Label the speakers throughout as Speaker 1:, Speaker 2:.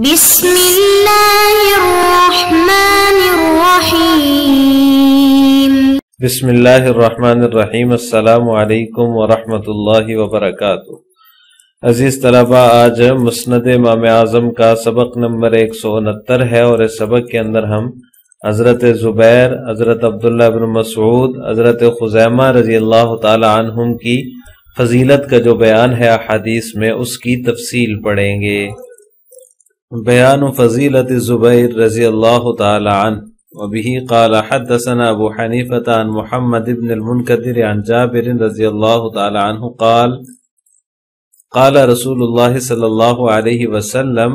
Speaker 1: بسم اللہ الرحمن الرحیم
Speaker 2: بسم اللہ الرحمن الرحیم۔ السلام علیکم ورحمۃ اللہ وبرکاتہ۔ عزیز طلبہ، آج مسند امام اعظم کا سبق نمبر 169 ہے، اور اس سبق کے اندر ہم حضرت زبیر، حضرت عبداللہ بن مسعود، حضرت خزیمہ رضی اللہ تعالی عنہم کی فضیلت کا جو بیان ہے احادیث میں، اس کی تفصیل پڑھیں گے۔ بیان فضیلت زبیر رضی اللہ تعالی عنہ۔ وبه قال حدثنا ابو حنیفة عن محمد بن المنکدر عن جابر رضی اللہ تعالی عنہ قال قال رسول اللہ صلی اللہ علیہ وسلم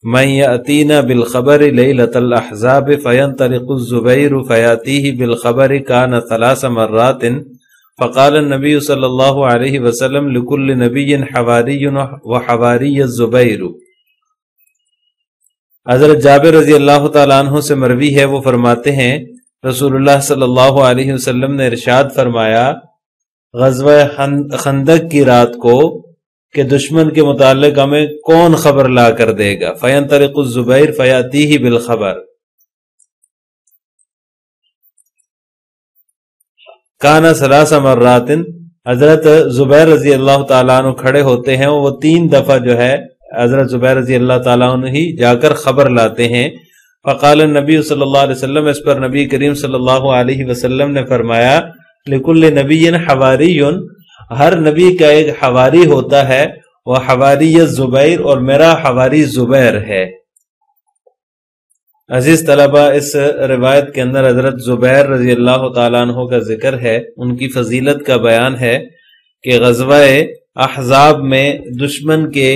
Speaker 2: من یأتینا بالخبر لیلۃ الاحزاب فینطلق الزبیر فیاتیہ بالخبر کان 3 مرات فقال النبی صلی اللہ علیہ وسلم لکل نبی حواری وحواری الزبیر۔ حضرت جابر رضی اللہ تعالیٰ عنہ سے مروی ہے، وہ فرماتے ہیں رسول اللہ صلی اللہ علیہ وسلم نے ارشاد فرمایا غزوہ خندق کی رات کو کہ دشمن کے متعلق ہمیں کون خبر لا کر دے گا۔ فینطلق الزبیر فیاتیہ بالخبر کانا 3 مرات۔ حضرت زبیر رضی اللہ تعالیٰ عنہ کھڑے ہوتے ہیں، وہ 3 دفعہ جو ہے حضرت زبیر رضی اللہ تعالیٰ عنہ ہی جا کر خبر لاتے ہیں۔ فقال النبی صلی اللہ علیہ وسلم، اس پر نبی کریم صلی اللہ علیہ وسلم نے فرمایا لکل نبی حواری، ہر نبی کا ایک حواری ہوتا ہے، وہ حواری الزبیر، اور میرا حواری زبیر ہے۔ عزیز طلبہ، اس روایت کے اندر حضرت زبیر رضی اللہ تعالیٰ عنہ کا ذکر ہے، ان کی فضیلت کا بیان ہے کہ غزوہ احزاب میں دشمن کے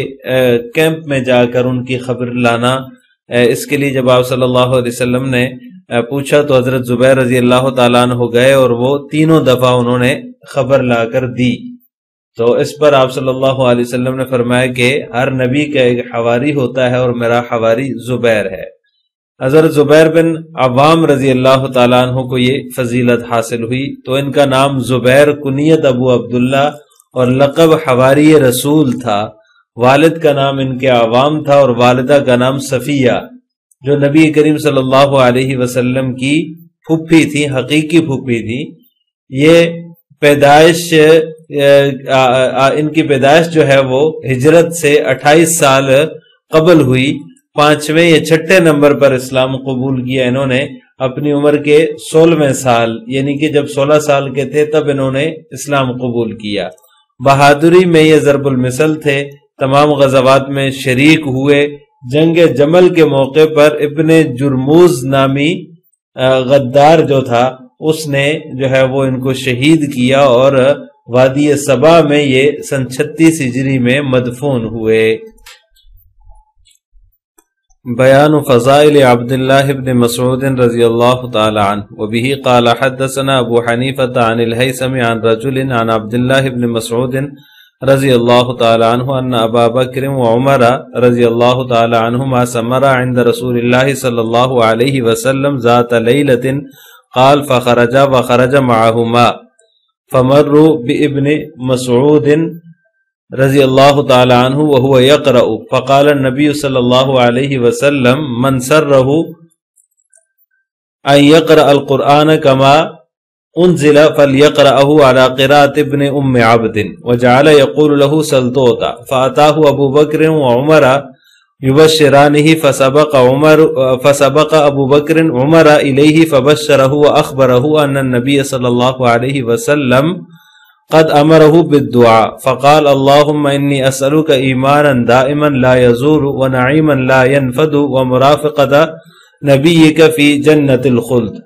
Speaker 2: کیمپ میں جا کر ان کی خبر لانا، اس کے لیے جب آپ صلی اللہ علیہ وسلم نے پوچھا تو حضرت زبیر رضی اللہ تعالیٰ عنہ گئے، اور وہ 3 دفعہ انہوں نے خبر لا کر دی۔ تو اس پر آپ صلی اللہ علیہ وسلم نے فرمایا کہ ہر نبی کا ایک حواری ہوتا ہے، اور میرا حواری زبیر ہے۔ حضرت زبیر بن عوام رضی اللہ تعالیٰ عنہ کو یہ فضیلت حاصل ہوئی، تو ان کا نام زبیر، کنیت ابو عبداللہ، اور لقب حواری رسول تھا۔ والد کا نام ان کے عوام تھا، اور والدہ کا نام صفیہ، جو نبی کریم صلی اللہ علیہ وسلم کی پھوپھی تھی، حقیقی پھوپھی تھی۔ یہ پیدائش ان کی پیدائش جو ہے وہ ہجرت سے 28 سال قبل ہوئی۔ 5ویں یا 6 نمبر پر اسلام قبول کیا انہوں نے، اپنی عمر کے 16ویں سال، یعنی کہ جب 16 سال کے تھے تب انہوں نے اسلام قبول کیا۔ بہادری میں یہ ضرب المثل تھے، تمام غزوات میں شریک ہوئے۔ جنگ جمل کے موقع پر ابن جرموز نامی غدار جو تھا، اس نے جو ہے وہ ان کو شہید کیا، اور وادی صبا میں یہ سن 36 ہجری میں مدفون ہوئے۔ بیان فضائل عبداللہ بن مسعود رضی اللہ تعالی عنہ۔ وبه قال حدثنا ابو حنیفة عن الہیثم عن رجل عن عبداللہ بن مسعود رضی اللہ تعالی عنہ ان ابا بکر وعمر رضی اللہ تعالی عنہما سمرا عند رسول اللہ صلی اللہ علیہ وسلم ذات لیلۃ قال فخرج وخرج معهما فمروا بابن مسعود رضی اللہ تعالی عنہ وهو يقرأ فقال النبي صلی اللہ علیہ وسلم من سرہ ان يقرأ القرآن كما انزل فليقرأه على قراءة ابن ام عبد وجعل يقول له سل تعطى فأتاه ابو بکر وعمر يبشرانه فسبق ابو بکر عمر إليه فبشره وأخبره ان النبي صلی اللہ علیہ وسلم قد امره بالدعاء فقال اللهم انی اسألك ایمانا دائما لا يزول ونعیما لا ينفد ومرافقة نبیك في جنة الخلد۔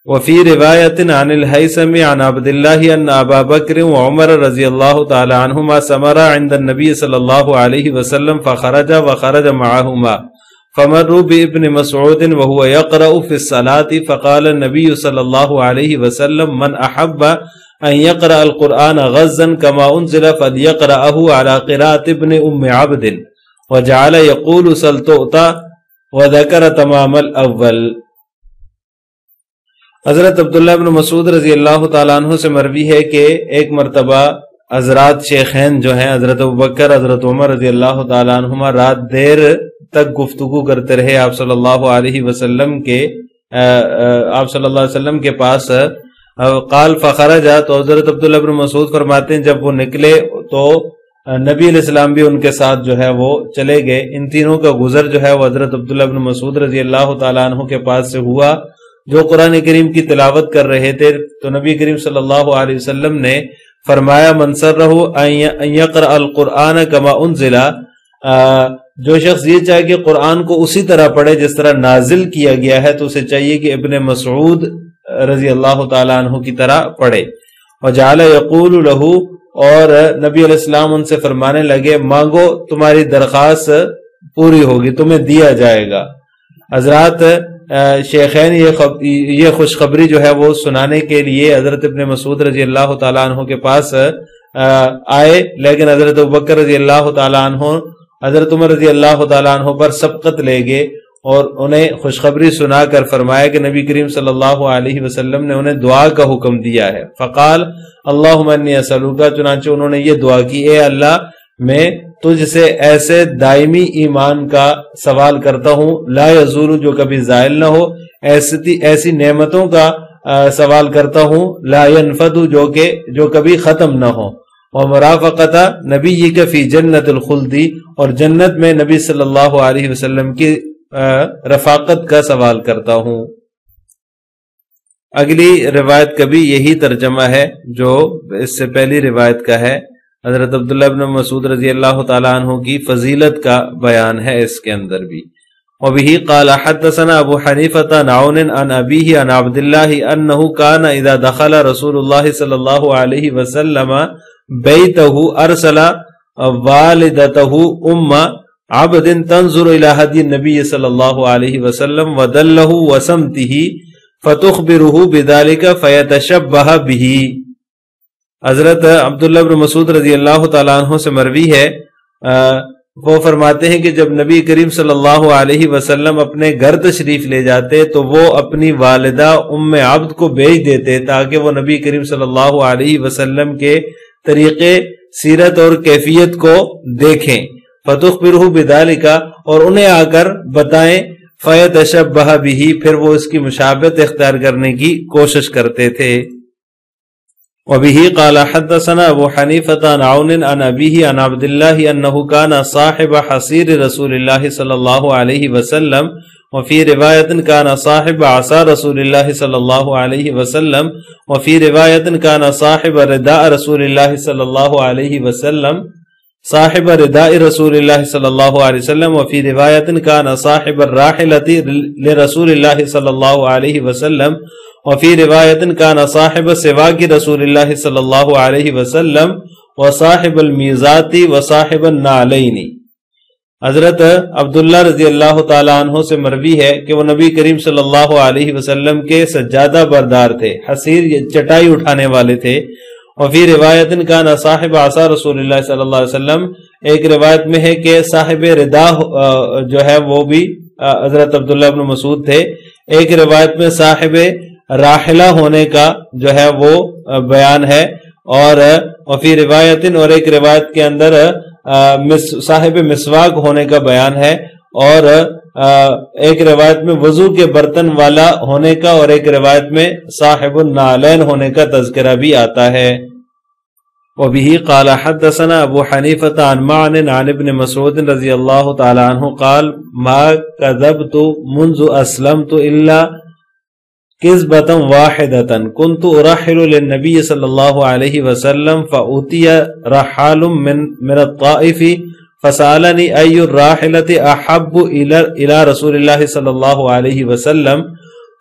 Speaker 2: وفي رواية عن الهيثم عن عبد الله أن أبا بكر وعمر رضي الله تعالى عنهما سمرا عند النبي صلى الله عليه وسلم فخرج وخرج معهما فمروا بابن مسعود وهو يقرأ في الصلاة فقال النبي صلى الله عليه وسلم من أحب أن يقرأ القرآن غزا كما أنزل فليقرأه على قراءة ابن أم عبد وجعل يقول سل تعطى وذكر تمام الأول۔ حضرت عبداللہ بن مسعود رضی اللہ تعالیٰ عنہ سے مروی ہے کہ ایک مرتبہ حضرات شیخین جو ہیں حضرت ابوبکر حضرت عمر رضی اللہ تعالیٰ عنہما رات دیر تک گفتگو کرتے رہے آپ صلی اللہ علیہ وسلم کے پاس. قال فخرج، تو حضرت عبداللہ بن مسعود فرماتے ہیں جب وہ نکلے تو نبی علیہ السلام بھی ان کے ساتھ جو ہے وہ چلے گئے. ان تینوں کا گزر جو ہے وہ حضرت عبداللہ بن مسعود رضی اللہ تعالیٰ عنہ کے پاس سے ہوا جو قرآن کریم کی تلاوت کر رہے تھے. تو نبی کریم صلی اللہ علیہ وسلم نے فرمایا من سرہ ان یقرأ القرآن کما انزل، جو شخص یہ چاہے کہ قرآن کو اسی طرح پڑھے جس طرح نازل کیا گیا ہے تو اسے چاہیے کہ ابن مسعود رضی اللہ تعالیٰ عنہ کی طرح پڑھے. وجعل یقول لہ، اور نبی علیہ السلام ان سے فرمانے لگے مانگو تمہاری درخواست پوری ہوگی، تمہیں دیا جائے گا. حضرات شیخین یہ خوشخبری جو ہے وہ سنانے کے لیے حضرت ابن مسعود رضی اللہ تعالیٰ عنہ کے پاس آئے، لیکن حضرت ابوبکر رضی اللہ تعالیٰ عنہ حضرت عمر رضی اللہ تعالیٰ عنہ پر سبقت لے گئے اور انہیں خوشخبری سنا کر فرمایا کہ نبی کریم صلی اللہ علیہ وسلم نے انہیں دعا کا حکم دیا ہے. فقال اللہم انی اسألوک، چنانچہ انہوں نے یہ دعا کی اے اللہ میں تجھ سے ایسے دائمی ایمان کا سوال کرتا ہوں لا یزول، جو کبھی زائل نہ ہو، ایسی نعمتوں کا سوال کرتا ہوں لا ینفد، جو کبھی ختم نہ ہو، ومرافقت نبیک فی جنت الخلد، اور جنت میں نبی صلی اللہ علیہ وسلم کی رفاقت کا سوال کرتا ہوں. اگلی روایت کا بھی یہی ترجمہ ہے جو اس سے پہلی روایت کا ہے. حضرت عبداللہ بن مسعود رضی اللہ تعالیٰ عنہ کی فضیلت کا بیان ہے اس کے اندر بھی. وبه قال حدثنا ابو حنیفۃ عن عون عن ابیہ عن عبد اللہ انہ کان اذا دخل رسول اللہ صلی اللہ علیہ وسلم بیتہ ارسل والدتہ ام عبد تنظر الى هدی النبی صلی اللہ علیہ وسلم ودلہ وسمتہ فتخبرہ بذلک فیتشبہ بہ. حضرت عبداللہ بن مسعود رضی اللہ تعالیٰ عنہ سے مروی ہے، وہ فرماتے ہیں کہ جب نبی کریم صلی اللہ علیہ وسلم اپنے گھر تشریف لے جاتے تو وہ اپنی والدہ ام عبد کو بھیج دیتے تاکہ وہ نبی کریم صلی اللہ علیہ وسلم کے طریقے سیرت اور کیفیت کو دیکھیں. فتخبرہ بذالک، اور انہیں آ کر بتائیں، فیتشبہ بہ، پھر وہ اس کی مشابہت اختیار کرنے کی کوشش کرتے تھے. وبه قال حدثنا ابو حنیفۃ عن عون عن ابیہ عن عبد اللہ انہ کان صاحب حصیر رسول اللہ صلی اللہ علیہ وسلم، وفی روایت کان صاحب عصا رسول اللہ صلی اللہ علیہ وسلم، وفی روایت کان صاحب رداء رسول اللہ صلی اللہ علیہ وسلم، صاحب رداء رسول اللہ صلی اللہ علیہ وسلم، وفی روایت کان صاحب الراحلۃ لرسول اللہ صلی اللہ علیہ وسلم، وفی روایت کان صاحب سواک رسول اللہ صلی اللہ علیہ وسلم، وصاحب المیزات وصاحب النعلین. حضرت عبداللہ رضی اللہ تعالیٰ عنہ سے مروی ہے کہ وہ نبی کریم صلی اللہ علیہ وسلم کے سجادہ بردار تھے، حصیر چٹائی اٹھانے والے تھے. وفی روایت کان صاحب عصا رسول اللہ صلی اللہ علیہ وسلم، ایک روایت میں ہے کہ صاحب ردا جو ہے وہ بھی حضرت عبداللہ بن مسعود تھے. ایک روایت میں صاحب راحلہ ہونے کا جو ہے وہ بیان ہے، اور وفی روایت، اور ایک روایت کے اندر صاحب مسواک ہونے کا بیان ہے، اور ایک روایت میں وضو کے برتن والا ہونے کا، اور ایک روایت میں صاحب النعلین ہونے کا تذکرہ بھی آتا ہے. وبه قال حدثنا ابو حنیفۃ عن معن عن ابن مسعود رضی اللہ تعالی عنہ قال ما كذبت منذ اسلمت الا کذبۃ واحدۃ كنت ارحل للنبی صلی اللہ علیہ وسلم فأوتی رحال من الطائف فسألنی ای الراحلۃ احب الى رسول اللہ صلی اللہ علیہ وسلم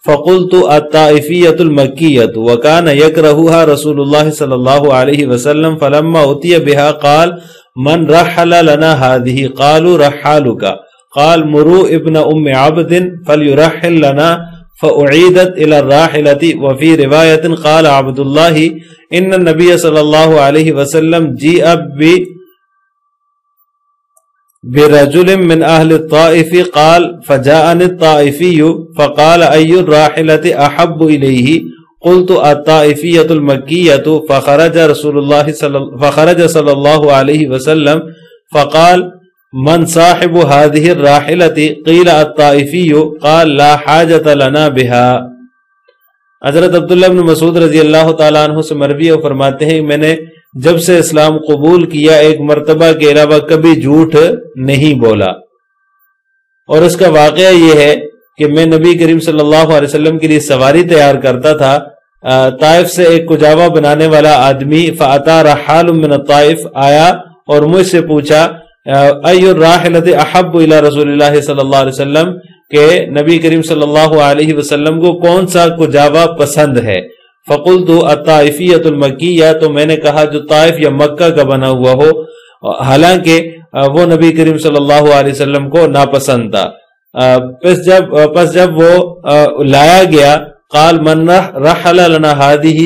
Speaker 2: فقلت الطائفیۃ المکیۃ وکان یکرہها رسول اللہ صلی اللہ علیہ وسلم فلما اوتی بها قال من رحل لنا هذه قالوا رحالک قال مروا ابن ام عبد فلیرحل لنا فأعیدت الى الراحلة. وفی روایت قال عبد اللہ ان النبی صلی اللہ علیہ وسلم جیء برجل من اہل الطائف قال فجاءني الطائفی فقال ای الراحلة احب الیہ قلت الطائفیۃ المکیۃ فخرج صلی اللہ علیہ وسلم فقال من صاحب هذه الراحلۃ قیل الطائفی قال لا حاجۃ لنا بها۔ حضرت عبداللہ بن مسعود رضی اللہ تعالیٰ عنہ سے مروی اور فرماتے ہیں میں نے جب سے اسلام قبول کیا ایک مرتبہ کے علاوہ کبھی جھوٹ نہیں بولا۔ اور اس کا واقعہ یہ ہے کہ میں نبی کریم صلی اللہ علیہ وسلم کے لیے سواری تیار کرتا تھا، طائف سے ایک کجاوا بنانے والا آدمی فاتا رحال من الطائف آیا اور مجھ سے پوچھا ای الراحلۃ احب الی رسول اللہ صلی اللہ علیہ وسلم کہ نبی کریم صلی اللہ علیہ وسلم کو کون سا کجاوا پسند ہے؟ فقلت الطائفیۃ المکیہ، تو میں نے کہا جو طائف یا مکہ کا بنا ہوا ہو، حالانکہ وہ نبی کریم صلی اللہ علیہ وسلم کو ناپسند تھا۔ پس جب وہ لایا گیا قال من رحل لنا هذه،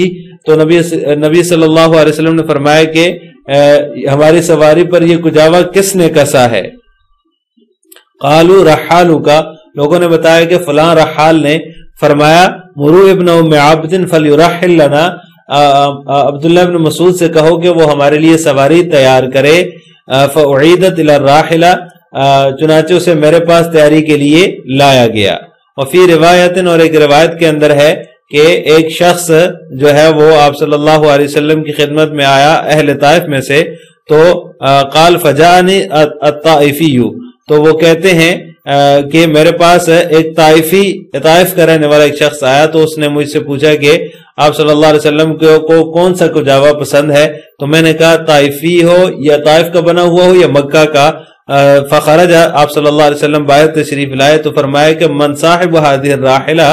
Speaker 2: تو نبی صلی اللہ علیہ وسلم نے فرمایا کہ ہماری سواری پر یہ کجاوا کس نے کسا ہے؟ قالوا رحالک، لوگوں نے بتایا کہ فلاں رحال نے۔ فرمایا مروا ابن ام عبد فلیرحل لنا، عبداللہ ابن مسعود سے کہو کہ وہ ہمارے لیے سواری تیار کرے۔ فاعیدت الی الراحلہ، چنانچہ اسے میرے پاس تیاری کے لیے لایا گیا۔ وفی روایت، اور ایک روایت کے اندر ہے کہ ایک شخص جو ہے وہ آپ صلی اللہ علیہ وسلم کی خدمت میں آیا اہل طائف میں سے، تو قال فجانی الطائفی، تو وہ کہتے ہیں کہ میرے پاس ایک طائف کا رہنے والا ایک شخص آیا، تو اس نے مجھ سے پوچھا کہ آپ صلی اللہ علیہ وسلم کو کون سا کجاوا پسند ہے؟ تو میں نے کہا طائفی ہو یا طائف کا بنا ہوا ہو یا مکہ کا۔ فخرج، آپ صلی اللہ علیہ وسلم باہر تشریف لائے تو فرمایا کہ من صاحب هذه الراحلہ،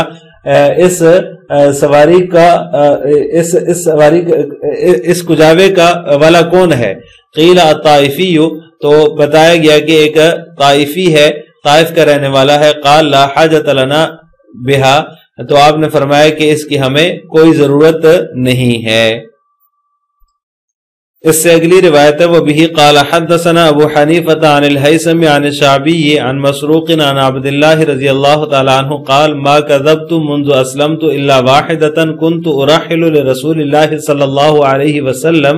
Speaker 2: اس کجاوے کا والا کون ہے؟ قیل الطائفی، تو بتایا گیا کہ ایک طائفی ہے، طائف کا رہنے والا ہے۔ قال لا حاجۃ لنا بها، تو آپ نے فرمایا کہ اس کی ہمیں کوئی ضرورت نہیں ہے۔ اس سے اگلی روایت ہے وبه قال حدثنا ابو حنیفہ عن الہیثم عن الشعبی عن مسروق عن عبد اللہ رضی اللہ تعالی عنہ قال ما كذبت منذ اسلمت الا واحدة كنت ارحل لرسول اللہ صلی اللہ علیہ وسلم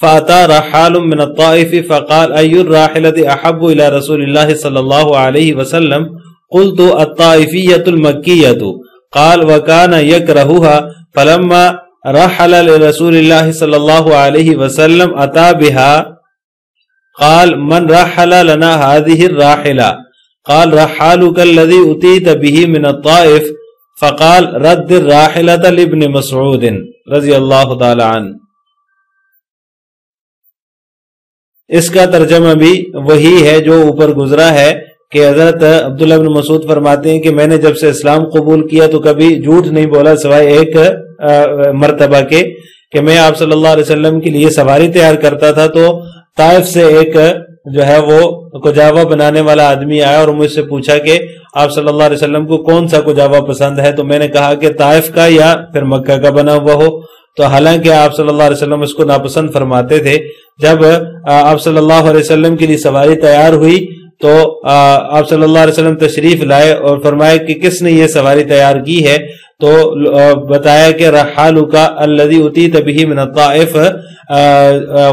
Speaker 2: فاتى رحال من الطائف فقال ای الراحلة احب الى رسول اللہ صلی اللہ علیہ وسلم قلت الطائفیۃ المکیۃ قال وكان يكرهها فلما رحل لرسول اللہ صلی اللہ علیہ وسلم اتا بها قال من رحل لنا هذه الراحلہ قال رحالك الذي اتيت به من الطائف فقال رد الراحلة لابن مسعود رضی اللہ تعالی عنہ۔ اس کا ترجمہ بھی وہی ہے جو اوپر گزرا ہے کہ حضرت عبداللہ بن مسعود فرماتے ہیں کہ میں نے جب سے اسلام قبول کیا تو کبھی جھوٹ نہیں بولا سوائے ایک مرتبہ کے کہ میں آپ صلی اللہ علیہ وسلم کے لیے سواری تیار کرتا تھا، تو طائف سے ایک جو ہے وہ کجاوا بنانے والا آدمی آیا اور مجھ سے پوچھا کہ آپ صلی اللہ علیہ وسلم کو کون سا کجاوا پسند ہے؟ تو میں نے کہا کہ طائف کا یا پھر مکہ کا بنا ہوا ہو، تو حالانکہ آپ صلی اللہ علیہ وسلم اس کو ناپسند فرماتے تھے۔ جب آپ صلی اللہ علیہ وسلم کے لیے سواری تیار ہوئی تو آپ صلی اللہ علیہ وسلم تشریف لائے اور فرمایا کہ کس نے یہ سواری تیار کی ہے؟ تو بتایا کہ رحالک الذی اتیت به من الطائف،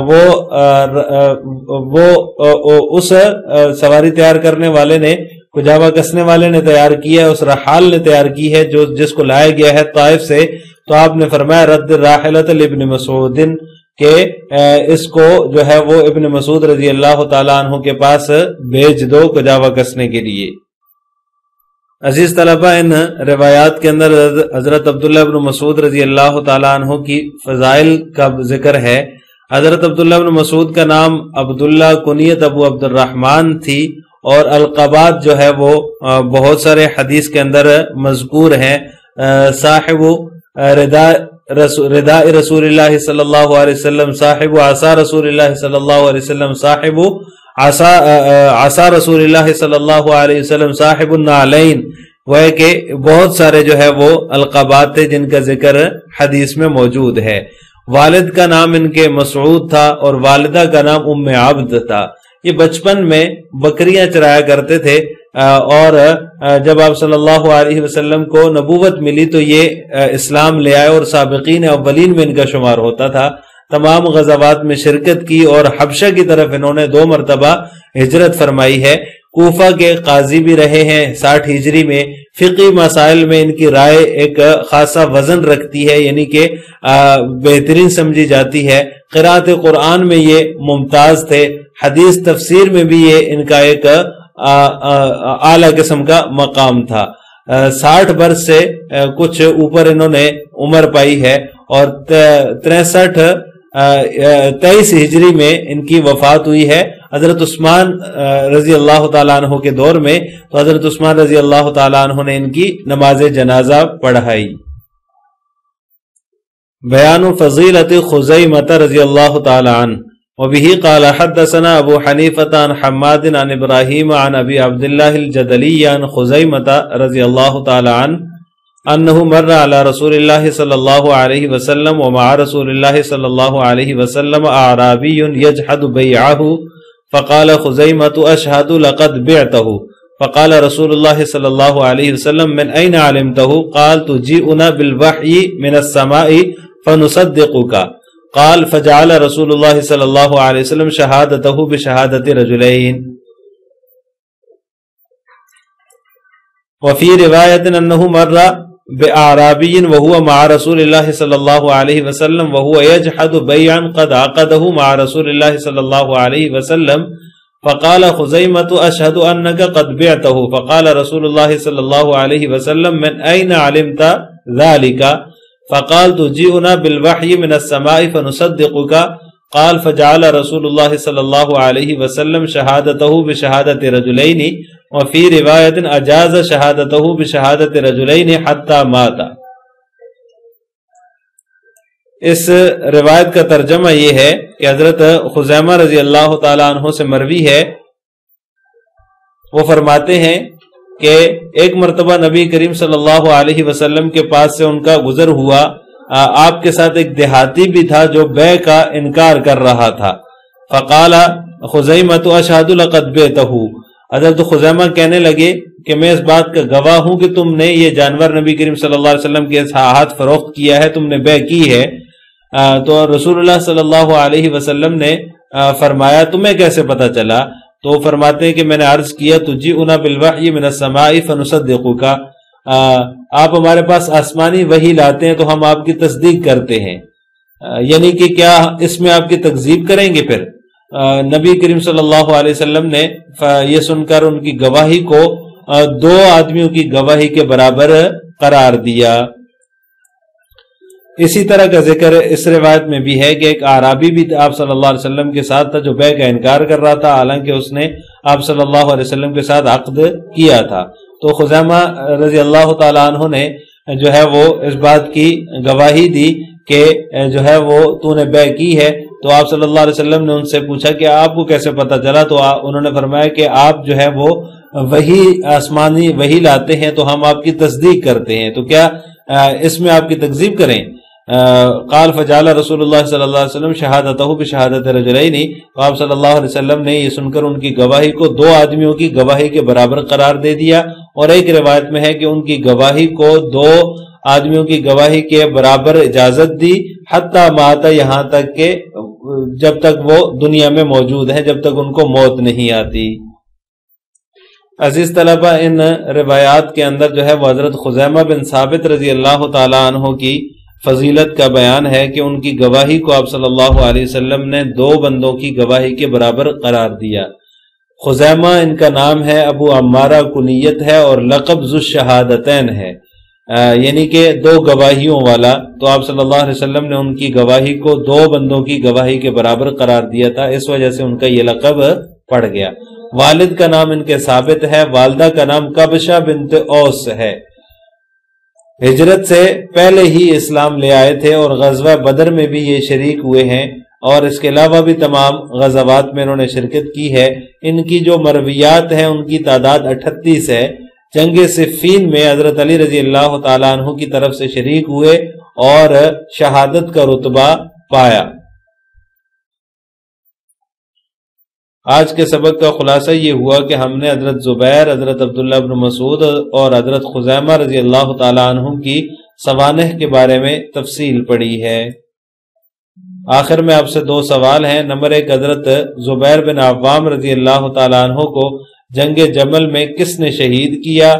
Speaker 2: وہ اس سواری تیار کرنے والے نے، کجاوا کسنے والے نے تیار کیا ہے، اس رحال نے تیار کی ہے جو جس کو لایا گیا ہے طائف سے۔ تو آپ نے فرمایا رد الراحلۃ لابن مسعود، کہ اس کو جو ہے وہ ابن مسعود رضی اللہ تعالیٰ عنہ کے پاس بھیج دو کجاوا کسنے کے لیے۔ عزیز طلبہ، ان روایات کے اندر حضرت عبداللہ بن مسعود رضی اللہ تعالیٰ عنہ کی فضائل کا ذکر ہے۔ حضرت عبداللہ بن مسعود کا نام عبداللہ، کنیت ابو عبد الرحمن تھی، اور القابات جو ہے وہ بہت سارے حدیث کے اندر مذکور ہیں۔ صاحب رداء رسول اللہ صلی اللہ علیہ وسلم، صاحب عصا رسول اللہ صلی اللہ علیہ وسلم، صاحب عصا رسول اللہ صلی اللہ علیہ وسلم، صاحب النعلین، وہ ہے کہ بہت سارے جو ہے وہ القابات تھے جن کا ذکر حدیث میں موجود ہے۔ والد کا نام ان کے مسعود تھا اور والدہ کا نام ام عبد تھا۔ یہ بچپن میں بکریاں چرایا کرتے تھے، اور جب آپ صلی اللہ علیہ وسلم کو نبوت ملی تو یہ اسلام لے آئے اور سابقین اولین میں ان کا شمار ہوتا تھا. تمام غزوات میں شرکت کی اور حبشہ کی طرف انہوں نے 2 مرتبہ ہجرت فرمائی ہے. کوفہ کے قاضی بھی رہے ہیں 60 ہجری میں. فقی مسائل میں ان کی رائے ایک خاصا وزن رکھتی ہے، یعنی کہ بہترین سمجھی جاتی ہے. قرأت قرآن میں یہ ممتاز تھے. حدیث تفسیر میں بھی یہ ان کا ایک اعلیٰ قسم کا مقام تھا. 60 برس سے کچھ اوپر انہوں نے عمر پائی ہے اور 23 ہجری میں ان کی وفات ہوئی ہے. حضرت عثمان رضی اللہ تعالیٰ عنہ کے دور میں تو حضرت عثمان رضی اللہ تعالیٰ عنہ نے ان کی نماز جنازہ پڑھائی. بیان فضیلت خزیمہ رضی اللہ تعالیٰ عنہ. وبه قال حدثنا ابو حنیفة عن حماد عن ابراہیم عن ابی عبداللہ الجدلی عن خزیمة رضی اللہ تعالیٰ عنہ انه مر على رسول اللہ صلی اللہ علیہ وسلم ومع رسول اللہ صلی اللہ علیہ وسلم اعرابی یجحد بیعہ فقال خزیمة اشہد لقد بعته فقال رسول اللہ صلی اللہ علیہ وسلم من این علمته قال تجیئنا بالوحی من السماء فنصدقك قال فجعل رسول اللہ صلی اللہ علیہ وسلم شہادته بشہادت رجلین. وفي رواية أنه مر بأعرابي وهو مع رسول الله صلى الله عليه وسلم وهو يجحد بيعا قد عقده مع رسول الله صلى الله عليه وسلم فقال خزيمة أشهد أنك قد بعته فقال رسول الله صلى الله عليه وسلم من أين علمت ذلك فقال تجيئنا بالوحي من السماء فنصدقك قال فجعل رسول الله صلى الله عليه وسلم شهادته بشهادة رجلين وفي رواية أجاز شهادته بشهادة رجلين حتى مات. اس روایت کا ترجمہ یہ ہے کہ حضرت خزیمہ رضی اللہ تعالیٰ عنہ سے مروی ہے، وہ فرماتے ہیں کہ ایک مرتبہ نبی کریم صلی اللہ علیہ وسلم کے پاس سے ان کا گزر ہوا. آپ کے ساتھ ایک دیہاتی بھی تھا جو بیع کا انکار کر رہا تھا. فقال خزیمۃ اشہد لقد بعته. حضرت خزیمہ کہنے لگے کہ میں اس بات کا گواہ ہوں کہ تم نے یہ جانور نبی کریم صلی اللہ علیہ وسلم کے ہاتھ فروخت کیا ہے، تم نے بیع کی ہے. تو رسول اللہ صلی اللہ علیہ وسلم نے فرمایا تمہیں کیسے پتا چلا؟ تو فرماتے ہیں کہ میں نے عرض کیا تجیئنا بالوحی من السماء فنصدقک، آپ ہمارے پاس آسمانی وحی لاتے ہیں تو ہم آپ کی تصدیق کرتے ہیں. یعنی کہ کیا اس میں آپ کی تکذیب کریں گے؟ پھر نبی کریم صلی اللہ علیہ وسلم نے یہ سن کر ان کی گواہی کو 2 آدمیوں کی گواہی کے برابر قرار دیا. اسی طرح کا ذکر اس روایت میں بھی ہے کہ ایک اعرابی بھی آپ صلی اللہ علیہ وسلم کے ساتھ تھا جو بیع کا انکار کر رہا تھا، حالانکہ اس نے آپ صلی اللہ علیہ وسلم کے ساتھ عقد کیا تھا. تو خزیمہ رضی اللہ تعالیٰ عنہ نے جو ہے وہ اس بات کی گواہی دی کہ جو ہے وہ تو نے بیع کی ہے. تو آپ صلی اللہ علیہ وسلم نے ان سے پوچھا کہ آپ کو کیسے پتا چلا؟ تو انہوں نے فرمایا کہ آپ جو ہے وہ وہی آسمانی وہی لاتے ہیں تو ہم آپ کی تصدیق کرتے ہیں، تو کیا اس میں آپ کی تکذیب کریں؟ قال فجعل رسول اللہ صلی اللہ علیہ وسلم شہادته بشہادت رجلین. تو آپ صلی اللہ علیہ وسلم نے یہ سن کر ان کی گواہی کو 2 آدمیوں کی گواہی کے برابر قرار دے دیا. اور ایک روایت میں ہے کہ ان کی گواہی کو 2 آدمیوں کی گواہی کے برابر اجازت دی حتی مات، یہاں تک کہ جب تک وہ دنیا میں موجود ہیں، جب تک ان کو موت نہیں آتی. عزیز طلبہ، ان روایات کے اندر جو ہے وہ حضرت خزیمہ بن ثابت رضی اللہ تعالیٰ عنہ کی فضیلت کا بیان ہے کہ ان کی گواہی کو آپ صلی اللہ علیہ وسلم نے 2 بندوں کی گواہی کے برابر قرار دیا. خزیمہ ان کا نام ہے، ابو عمارہ کنیت ہے اور لقب ذو الشہادتین ہے، یعنی کہ 2 گواہیوں والا. تو آپ صلی اللہ علیہ وسلم نے ان کی گواہی کو 2 بندوں کی گواہی کے برابر قرار دیا تھا، اس وجہ سے ان کا یہ لقب پڑ گیا. والد کا نام ان کے ثابت ہے، والدہ کا نام کبشہ بنت اوس ہے. ہجرت سے پہلے ہی اسلام لے آئے تھے اور غزوہ بدر میں بھی یہ شریک ہوئے ہیں، اور اس کے علاوہ بھی تمام غزوات میں انہوں نے شرکت کی ہے. ان کی جو مرویات ہیں ان کی تعداد 38 ہے. جنگ صفین میں حضرت علی رضی اللہ تعالیٰ عنہ کی طرف سے شریک ہوئے اور شہادت کا رتبہ پایا. آج کے سبق کا خلاصہ یہ ہوا کہ ہم نے حضرت زبیر، حضرت عبداللہ بن مسعود اور حضرت خزیمہ رضی اللہ تعالیٰ عنہ کی سوانح کے بارے میں تفصیل پڑھی ہے۔ آخر میں آپ سے 2 سوال ہیں۔ نمبر 1، حضرت زبیر بن عوام رضی اللہ تعالیٰ عنہ کو جنگ جمل میں کس نے شہید کیا؟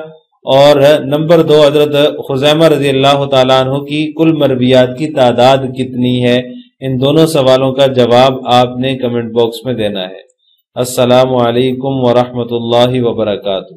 Speaker 2: اور نمبر 2، حضرت خزیمہ رضی اللہ تعالیٰ عنہ کی کل مرویات کی تعداد کتنی ہے؟ ان دونوں سوالوں کا جواب آپ نے کمنٹ باکس میں دینا ہے۔ السلام علیکم ورحمۃ اللہ وبرکاتہ۔